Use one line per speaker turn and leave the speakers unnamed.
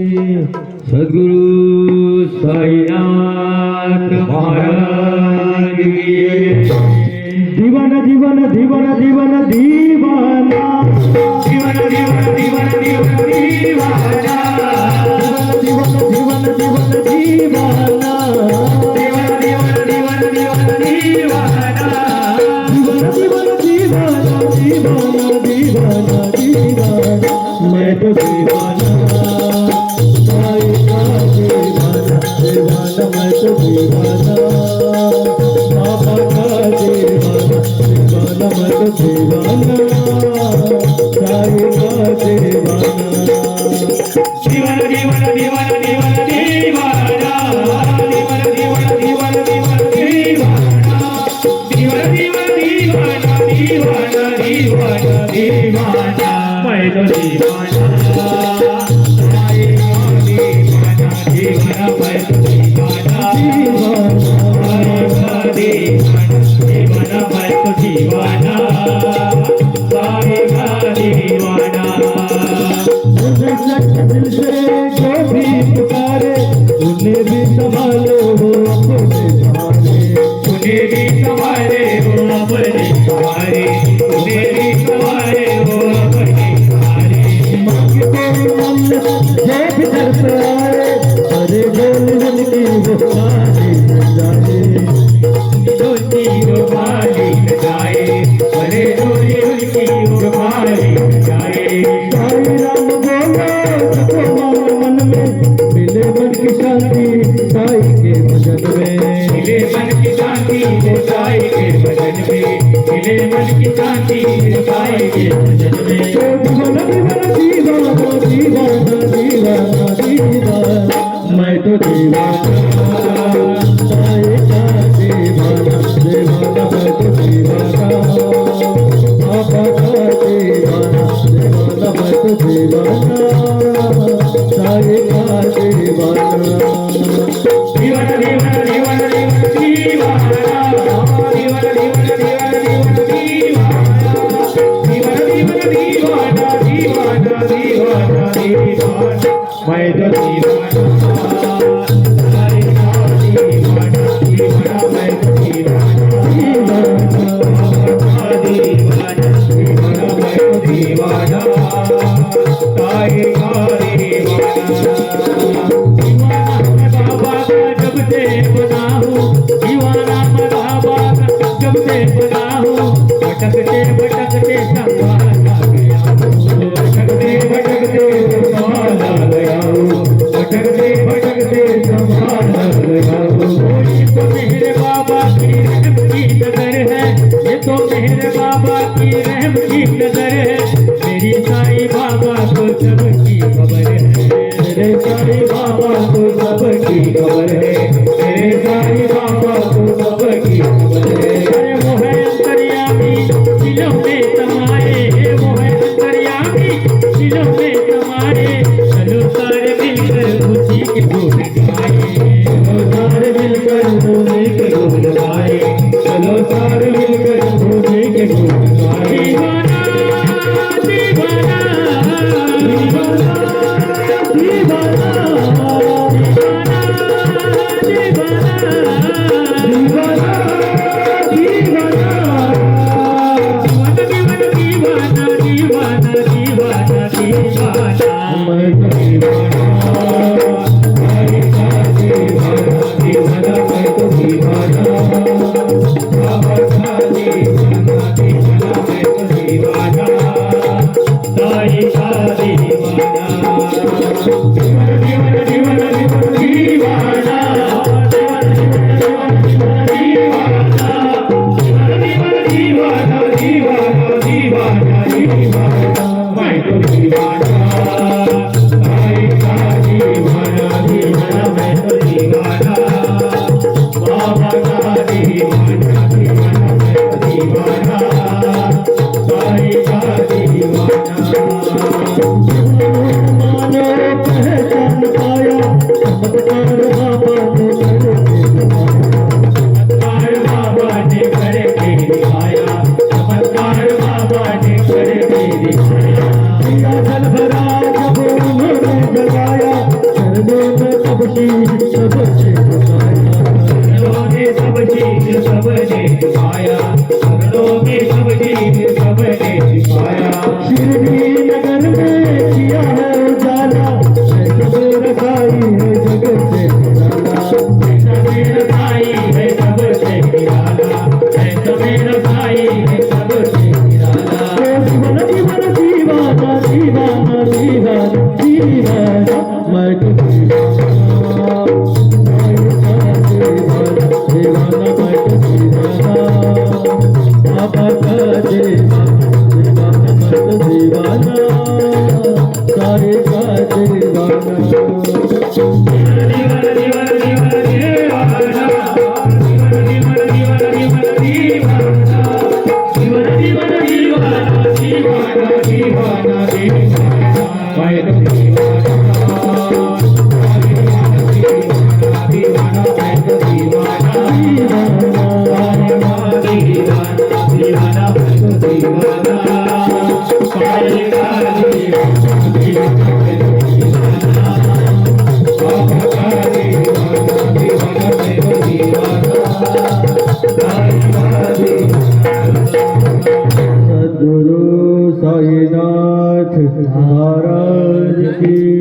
सद्गुरु साईनाथ महाराज की दीवाना दीवाना दीवाना दीवाना दीवाना दीवाना दीवाना दीवाना दीवाना दीवाना दीवाना दीवाना दीवाना दीवाना मैं तो दीवाना साईं का दीवाना दीवाना मैं तो दीवाना बाबा का दीवाना दीवाना मैं तो दीवाना साईं का दीवाना दीवाना दीवाना दीवाना दीवाना दीवाना दीवाना दीवाना दीवाना दीवाना दीवाना दीवाना दीवाना दीवाना दीवाना दीवाना मैं तो दीवाना साईं का दीवाना दीवाना मैं तो दीवाना दीवाना दीवाना मैं तो दीवाना साईं का दीवाना दिल से जो भी पुकारे उन्हें भी संभालो हो अपने सहारे उन्हें भी संभाले हो अपने सहारे उन्हें भी संभाले हो अपने सहारे मांगते मन जय भीतर से आए अरे बोल उनकी वो माली न जाए उनकी वो माली न जाए अरे बोल उनकी वो माली न जाए साईं राम बोलो मन में मिले मन की शांति साईं के भजन में मिले मन की शांति साईं के भजन में मिले मन की शांति साईं के भजन में दीवाना दीवाना दीवाना दीवाना दीवाना मैं तो दीवाना साईं का दीवाना दीवाना मैं तो दीवाना बाबा का दीवाना दीवाना मैं तो दीवाना साईं का दीवाना दीवाना दीवाना दीवाना मैं तो दीवाना साईं का दीवाना दीवाना मैं तो दीवाना दीवाना दीवाना मैं तो दीवाना साईं का दीवाना बाबा का जब से बना हूँ दीवाना मैं बाबा का जब से बना हूँ भटकते भटकते संभाला गया भटकते भटकते संभाला गया भटकते भटकते संभाला गया ये तो मेरे बाबा की रहम की नजर है ये तो मेरे बाबा की रहम की नजर है मेरी साईं बाबा को सबकी खबर है मेरे साईं बाबा को सबकी खबर है मेरे साईं बाबा को सबकी खबर है अरे वो है अंतर्यामी दिलों में समाए वो है अंतर्यामी दिलों में समाए चलो सारे मिलकर उसी के गुण गाए चलो सारे मिलकर उसी के गुण गाए चलो सारे मिलकर उसी के गुण गाए दीवाना दीवाना दीवाना दीवाना चरणों में सब चीज सबसे पाया,
चरणों में सब चीज सबने पाया, चरणों में सब चीज सबने पाया।
शिरडी नगर में किया है उजाला, सब रखाई है जगत से निराला,
समेर खाई है सबसे निराला, समेर खाई है सबसे निराला।
जीवन जीवन दीवाना दीवाना दीवाना दीवाना, मैं तो दीवाना, दीवाना मैं तो दीवाना, बाबा का दीवाना मैं तो दीवाना, सारे का दीवाना।
जीवन जीवन जीवन जीवन दीवाना, जीवन जीवन जीवन दीवाना, जीवन जीवन दीवाना, दीवाना दीवाना दीवाना, मैं तो दीवाना, दीवाना मैं तो दीवाना, दीवाना मैं तो दीवाना, पायल का दीवाना, बाबा का दीवाना, दीवाना मैं तो दीवाना, पायल का दीवाना।
सद्गुरु साईनाथ महाराज की